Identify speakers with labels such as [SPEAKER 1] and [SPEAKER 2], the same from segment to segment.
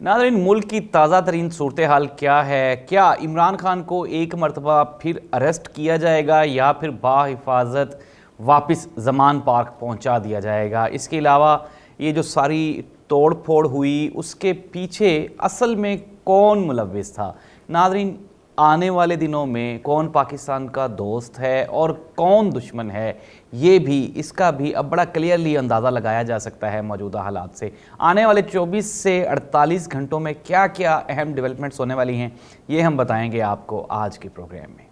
[SPEAKER 1] नाज़रीन, मुल्क की ताज़ा तरीन सूरत हाल क्या है? क्या इमरान खान को एक मरतबा फिर अरेस्ट किया जाएगा या फिर बाहिफाजत वापस जमान पार्क पहुंचा दिया जाएगा? इसके अलावा ये जो सारी तोड़ फोड़ हुई उसके पीछे असल में कौन मुलव्विस था? नाज़रीन, आने वाले दिनों में कौन पाकिस्तान का दोस्त है और कौन दुश्मन है, ये भी इसका भी अब बड़ा क्लियरली अंदाज़ा लगाया जा सकता है मौजूदा हालात से। आने वाले 24 से 48 घंटों में क्या क्या अहम डेवलपमेंट्स होने वाली हैं, ये हम बताएंगे आपको आज के प्रोग्राम में।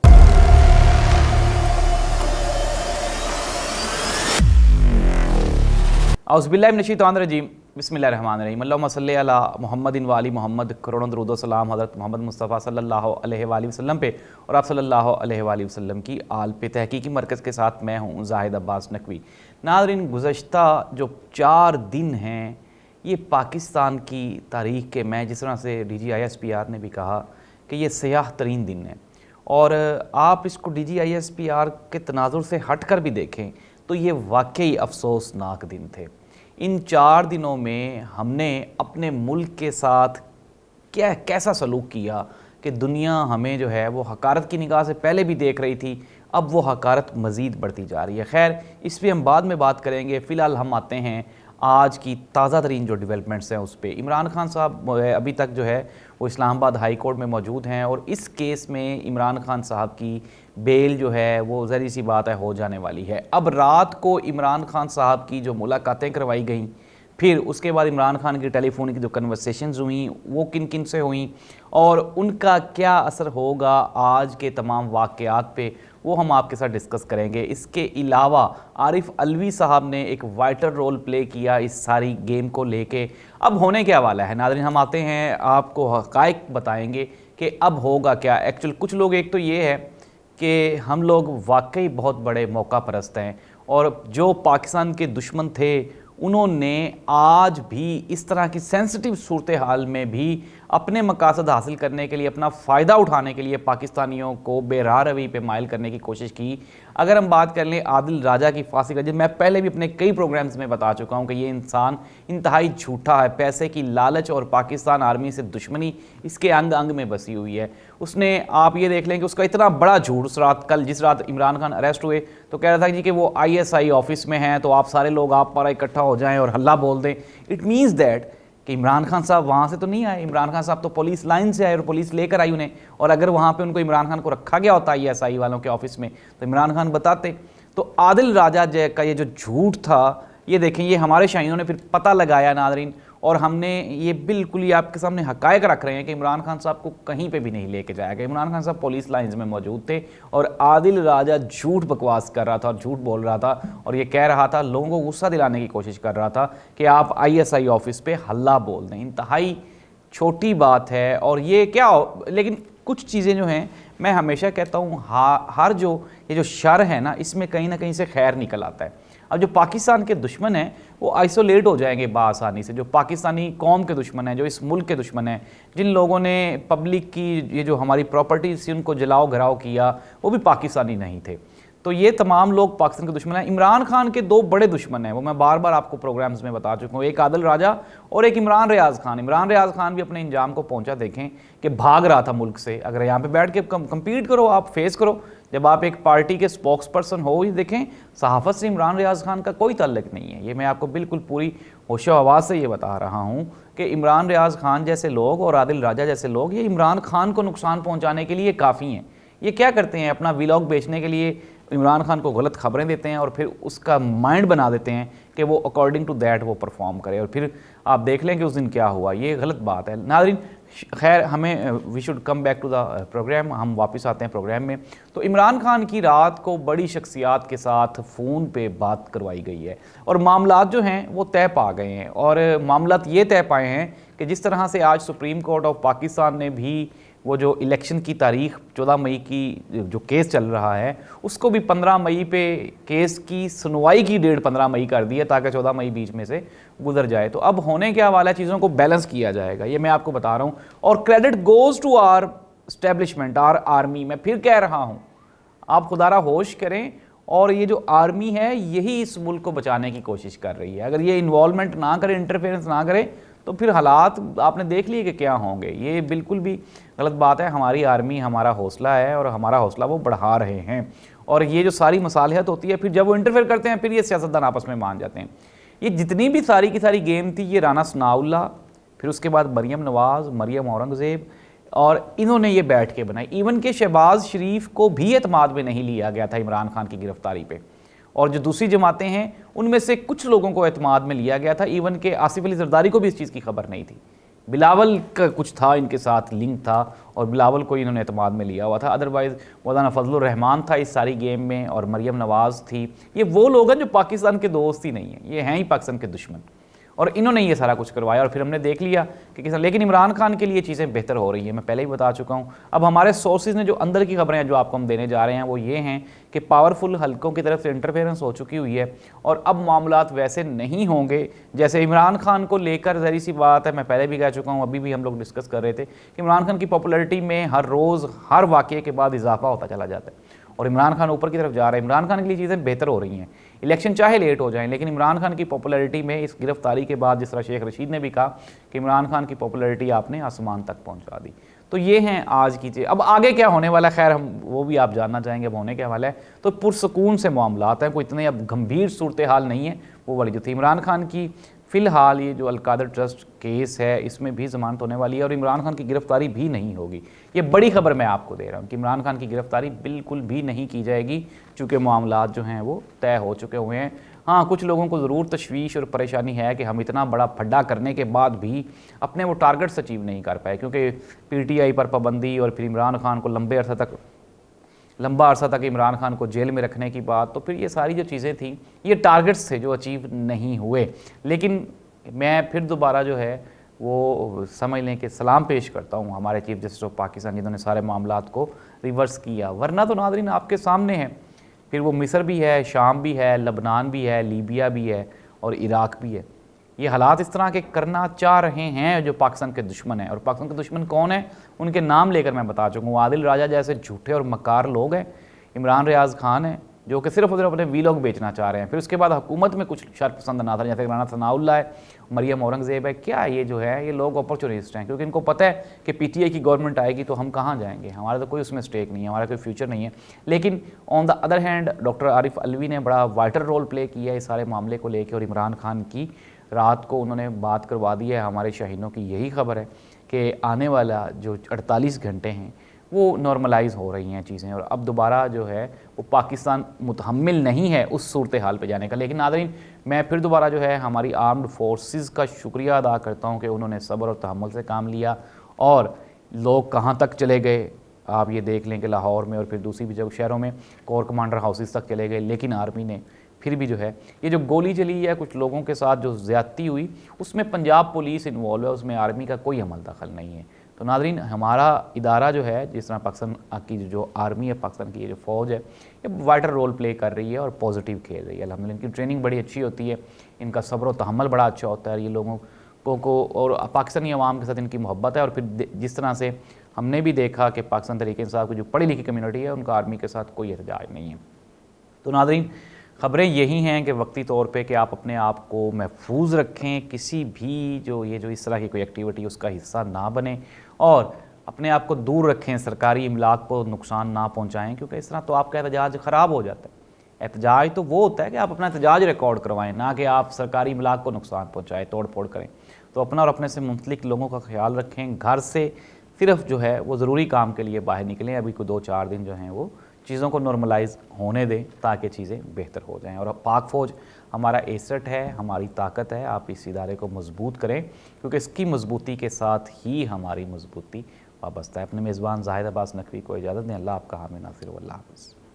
[SPEAKER 1] औज़ुबिल्लाहिमिनश्शैतानिर्रजीम, बिस्मिल्लाहिर्रहमानिर्रहीम। अल्लाहुम्मा सल्लि अला मुहम्मदिन व आलि मुहम्मद। करोड़ों दरूद व सलाम हज़रत मोहम्मद मुस्तफ़ा सल्लल्लाहु अलैहि वसल्लम पे और आप सल्लल्लाहु अलैहि वसल्लम की आल पे। तहकीकी मरकज़ के साथ मैं हूँ ज़ाहिद अब्बास नकवी। नाज़रीन, गुज़श्ता जो 4 दिन हैं ये पाकिस्तान की तारीख़ के, मैं जिस तरह से DGISPR ने भी कहा कि ये सयाह तरीन दिन है, और आप इसको DGISPR के तनाजुर से हट कर भी देखें तो ये वाकई अफसोसनाक दिन थे। इन 4 दिनों में हमने अपने मुल्क के साथ कैसा सलूक किया कि दुनिया हमें जो है वो हकारत की निगाह से पहले भी देख रही थी, अब वो हकारत मज़ीद बढ़ती जा रही है। खैर, इस पर हम बाद में बात करेंगे। फ़िलहाल हम आते हैं आज की ताज़ा तरीन जो डेवलपमेंट्स हैं उस पर। इमरान खान साहब अभी तक जो है वो इस्लामाबाद हाई कोर्ट में मौजूद हैं और इस केस में इमरान खान साहब की बेल जो है वो ज़री सी बात है हो जाने वाली है। अब रात को इमरान खान साहब की जो मुलाकातें करवाई गई, फिर उसके बाद इमरान खान की टेलीफोन की जो कन्वर्सेशंस हुई वो किन किन से हुई और उनका क्या असर होगा आज के तमाम वाक़यात पे, वो हम आपके साथ डिस्कस करेंगे। इसके अलावा आरिफ अलवी साहब ने एक वाइटल रोल प्ले किया इस सारी गेम को लेके। अब होने क्या वाला है नाज़रीन, हम आते हैं आपको हक़ाइक़ बताएंगे कि अब होगा क्या। एक्चुअल कुछ लोग, एक तो ये है कि हम लोग वाकई बहुत बड़े मौका परस्त हैं और जो पाकिस्तान के दुश्मन थे उन्होंने आज भी इस तरह की सेंसिटिव सूरत हाल में भी अपने मकासद हासिल करने के लिए, अपना फ़ायदा उठाने के लिए पाकिस्तानियों को बेराह रवि पे माइल करने की कोशिश की। अगर हम बात कर लें आदिल राजा की फांसी का, मैं पहले भी अपने कई प्रोग्राम्स में बता चुका हूँ कि ये इंसान इंतहाई झूठा है। पैसे की लालच और पाकिस्तान आर्मी से दुश्मनी इसके अंग अंग में बसी हुई है। उसने, आप ये देख लें कि उसका इतना बड़ा झूठ, उस रात, कल जिस रात इमरान खान अरेस्ट हुए तो कह रहा था जी कि वो ISI ऑफिस में हैं तो आप सारे लोग आप पर इकट्ठा हो जाएं और हल्ला बोल दें। इट मीन्स दैट कि इमरान खान साहब वहाँ से तो नहीं आए, इमरान खान साहब तो पुलिस लाइन से आए और पुलिस लेकर आई उन्हें। और अगर वहाँ पे उनको इमरान खान को रखा गया होता ISI वालों के ऑफिस में तो इमरान खान बताते। तो आदिल राजा जय का ये जो झूठ था, ये देखें, ये हमारे शाहीनों ने फिर पता लगाया नाज़रीन, और हमने ये बिल्कुल ही आपके सामने हक़ाइक़ रख रहे हैं कि इमरान खान साहब को कहीं पे भी नहीं लेके जाएगा। इमरान खान साहब पुलिस लाइन्स में मौजूद थे और आदिल राजा झूठ बकवास कर रहा था और झूठ बोल रहा था और ये कह रहा था, लोगों को गुस्सा दिलाने की कोशिश कर रहा था कि आप ISI ऑफिस पे हल्ला बोल दें। इंतहाई छोटी बात है और ये क्या लेकिन कुछ चीज़ें जो हैं, मैं हमेशा कहता हूँ हर जो ये जो शर है ना, इसमें कहीं ना कहीं से खैर निकल आता है। अब जो पाकिस्तान के दुश्मन हैं वो आइसोलेट हो जाएंगे बासानी से। जो पाकिस्तानी कौम के दुश्मन हैं, जो इस मुल्क के दुश्मन हैं, जिन लोगों ने पब्लिक की ये जो हमारी प्रॉपर्टीज़ थी उनको जलाओ घराओ किया, वो भी पाकिस्तानी नहीं थे। तो ये तमाम लोग पाकिस्तान के दुश्मन हैं। इमरान खान के 2 बड़े दुश्मन हैं, वो मैं बार बार आपको प्रोग्राम्स में बता चुका हूँ, एक आदिल राजा और एक इमरान रियाज़ खान। इमरान रियाज़ खान भी अपने इंजाम को पहुँचा, देखें कि भाग रहा था मुल्क से। अगर यहाँ पे बैठ के कम्पीट करो, आप फेस करो, जब आप एक पार्टी के स्पोक्स पर्सन हो, ये देखें सहाफ़त से इमरान रियाज़ खान का कोई ताल्लुक नहीं है। ये मैं आपको बिल्कुल पूरी होशो हवास से ये बता रहा हूँ कि इमरान रियाज़ खान जैसे लोग और आदिल राजा जैसे लोग ये इमरान खान को नुकसान पहुँचाने के लिए काफ़ी हैं। ये क्या करते हैं, अपना व्लॉग बेचने के लिए इमरान खान को गलत खबरें देते हैं और फिर उसका माइंड बना देते हैं कि वो अकॉर्डिंग टू दैट वो परफॉर्म करे, और फिर आप देख लें कि उस दिन क्या हुआ। ये गलत बात है नाज़रीन। खैर, हमें we should come back to the program. हम वापस आते हैं प्रोग्राम में। तो इमरान खान की रात को बड़ी शख्सियात के साथ फ़ोन पे बात करवाई गई है और मामलात जो हैं वो तय पा गए हैं। और मामलात ये तय पाए हैं कि जिस तरह से आज सुप्रीम कोर्ट ऑफ पाकिस्तान ने भी वो जो इलेक्शन की तारीख़ 14 मई की जो केस चल रहा है उसको भी 15 मई पे केस की सुनवाई की डेट 15 मई कर दी है ताकि 14 मई बीच में से गुजर जाए। तो अब होने क्या वाला है, चीज़ों को बैलेंस किया जाएगा, ये मैं आपको बता रहा हूँ। और credit goes to our establishment, our army. मैं फिर कह रहा हूँ, आप खुदारा होश करें, और ये जो आर्मी है यही इस मुल्क को बचाने की कोशिश कर रही है। अगर ये इन्वॉल्वमेंट ना करे, इंटरफेरेंस ना करे, तो फिर हालात आपने देख लिए कि क्या होंगे। ये बिल्कुल भी गलत बात है। हमारी आर्मी हमारा हौसला है और हमारा हौसला वो बढ़ा रहे हैं, और ये जो सारी मसालिहत होती है फिर जब वो इंटरफेयर करते हैं फिर ये सियासतदान आपस में मान जाते हैं। ये जितनी भी सारी की सारी गेम थी, ये राना सनाउल्लाह, फिर उसके बाद मरियम नवाज़, मरियम औरंगज़ेब, और इन्होंने ये बैठ के बनाई। इवन के शहबाज शरीफ को भी एतमाद में नहीं लिया गया था इमरान खान की गिरफ्तारी पे, और जो दूसरी जमातें हैं उनमें से कुछ लोगों को एतमाद में लिया गया था। इवन के आसिफ अली जरदारी को भी इस चीज़ की खबर नहीं थी। बिलावल का कुछ था इनके साथ लिंक था और बिलावल को इन्होंने एतमाद में लिया हुआ था। अदरवाइज़ मौलाना फजलुर रहमान था इस सारी गेम में, और मरियम नवाज़ थी। ये वो लोग हैं जो पाकिस्तान के दोस्त ही नहीं हैं, ये हैं ही पाकिस्तान के दुश्मन, और इन्होंने ये सारा कुछ करवाया। और फिर हमने देख लिया कि किस, लेकिन इमरान खान के लिए चीज़ें बेहतर हो रही हैं, मैं पहले ही बता चुका हूँ। अब हमारे सोर्सेज ने जो अंदर की खबरें जो आपको हम देने जा रहे हैं वो ये हैं कि पावरफुल हलकों की तरफ से इंटरफेरेंस हो चुकी हुई है, और अब मामलात वैसे नहीं होंगे जैसे इमरान खान को लेकर। ज़हरी सी बात है, मैं पहले भी कह चुका हूँ, अभी भी हम लोग डिस्कस कर रहे थे कि इमरान खान की पॉपुलैरिटी में हर रोज़ हर वाक़े के बाद इजाफा होता चला जाता है, और इमरान खान ऊपर की तरफ जा रहे हैं। इमरान खान के लिए चीज़ें बेहतर हो रही हैं, इलेक्शन चाहे लेट हो जाएं, लेकिन इमरान खान की पॉपुलैरिटी में इस गिरफ्तारी के बाद, जिस तरह शेख रशीद ने भी कहा कि इमरान खान की पॉपुलैरिटी आपने आसमान तक पहुंचा दी। तो ये हैं आज की चीज़। अब आगे क्या होने वाला है, खैर हम वो भी आप जानना चाहेंगे अब होने क्या वाला है। तो पुरसकून से मामलात हैं, कोई इतने अब गंभीर सूरत हाल नहीं है वो वाली जो थी। इमरान खान की फ़िलहाल ये जो अलकादर ट्रस्ट केस है इसमें भी ज़मानत होने वाली है, और इमरान खान की गिरफ्तारी भी नहीं होगी। ये बड़ी खबर मैं आपको दे रहा हूँ कि इमरान खान की गिरफ्तारी बिल्कुल भी नहीं की जाएगी, चूँकि मामलात जो हैं वो तय हो चुके हुए हैं। हाँ, कुछ लोगों को ज़रूर तशवीश और परेशानी है कि हम इतना बड़ा फड्डा करने के बाद भी अपने वो टारगेट्स अचीव नहीं कर पाए, क्योंकि PTI पर पाबंदी और फिर इमरान खान को लंबा अरसा तक इमरान खान को जेल में रखने की बात, तो फिर ये सारी जो चीज़ें थी ये टारगेट्स थे जो अचीव नहीं हुए। लेकिन मैं फिर दोबारा जो है वो समझ लें कि सलाम पेश करता हूँ हमारे चीफ जस्टिस ऑफ पाकिस्तान, जिन्होंने सारे मामलात को रिवर्स किया। वरना तो नाज़रीन आपके सामने है, फिर वो मिस्र भी है, शाम भी है, लबनान भी है, लीबिया भी है और इराक भी है। ये हालात इस तरह के करना चाह रहे हैं जो पाकिस्तान के दुश्मन हैं। और पाकिस्तान के दुश्मन कौन है, उनके नाम लेकर मैं बता चुका हूँ। आदिल राजा जैसे झूठे और मकार लोग हैं, इमरान रियाज खान है जो कि सिर्फ और सिर्फ अपने वीलॉग बेचना चाह रहे हैं। फिर उसके बाद हुकूमत में कुछ शर्त पसंद ना था, जैसे राना सनाउल्लाह है, मरियम औरंगज़ेब है। क्या ये जो है ये लोग अपॉर्चुनिस्ट हैं, क्योंकि इनको पता है कि PTI की गवर्नमेंट आएगी तो हम कहाँ जाएंगे, हमारा तो कोई उसमें स्टेक नहीं है, हमारा कोई फ्यूचर नहीं है। लेकिन on the other hand doctor Arif Alvi ने बड़ा वाइटल रोल प्ले किया है इस सारे मामले को लेकर, और इमरान खान की रात को उन्होंने बात करवा दी है। हमारे शाहीनों की यही खबर है कि आने वाला जो 48 घंटे हैं वो नॉर्मलाइज हो रही हैं चीज़ें, और अब दोबारा जो है वो पाकिस्तान मुतहम्मिल नहीं है उस सूरत हाल पे जाने का। लेकिन नाज़रीन मैं फिर दोबारा जो है हमारी आर्म्ड फोर्सेस का शुक्रिया अदा करता हूँ कि उन्होंने सब्र और तहम्मुल से काम लिया, और लोग कहाँ तक चले गए आप ये देख लें कि लाहौर में और फिर दूसरी भी जगह शहरों में कोर कमांडर हाउसेस तक चले गए। लेकिन आर्मी ने फिर भी जो है ये जो गोली चली है कुछ लोगों के साथ जो ज़्यादती हुई, उसमें पंजाब पुलिस इन्वॉल्व है, उसमें आर्मी का कोई अमल दखल नहीं है। तो नाज़रीन हमारा इदारा जो है, जिस तरह पाकिस्तान की जो आर्मी है, पाकिस्तान की ये जो फ़ौज है, ये वाइटल रोल प्ले कर रही है और पॉजिटिव खेल रही है। अल्हम्दुलिल्लाह इनकी ट्रेनिंग बड़ी अच्छी होती है, इनका सब्र और तहम्मुल बड़ा अच्छा होता है, ये लोगों को और पाकिस्तानी अवाम के साथ इनकी मोहब्बत है। और फिर जिस तरह से हमने भी देखा कि पाकिस्तान तहरीक इंसाफ की जो पढ़ी लिखी कम्यूनिटी है उनका आर्मी के साथ कोई एहतजाज नहीं है। तो नाज़रीन ख़बरें यही हैं कि वक्ती तौर पे कि आप अपने आप को महफूज रखें, किसी भी जो इस तरह की कोई एक्टिविटी उसका हिस्सा ना बने, और अपने आप को दूर रखें, सरकारी इमलाक को नुकसान ना पहुंचाएं, क्योंकि इस तरह तो आपका एहतजाज ख़राब हो जाता है। एहतजाज तो वो होता है कि आप अपना एहतजाज रिकॉर्ड करवाएं, ना कि आप सरकारी इमलाक को नुकसान पहुँचाएँ, तोड़ फोड़ करें। तो अपना और अपने से मुंसलिक लोगों का ख्याल रखें, घर से सिर्फ जो है वो ज़रूरी काम के लिए बाहर निकलें। अभी कोई 2-4 दिन जो हैं वो चीज़ों को नॉर्मलाइज होने दें ताकि चीज़ें बेहतर हो जाएं। और पाक फ़ौज हमारा एसेट है, हमारी ताकत है, आप इस इदारे को मजबूत करें, क्योंकि इसकी मजबूती के साथ ही हमारी मजबूती वाबस्ता है। अपने मेज़बान ज़ाहिद अब्बास नकवी को इजाज़त दें। अल्लाह आपका हामी नासिर, वल्लाह हाफ़िज़।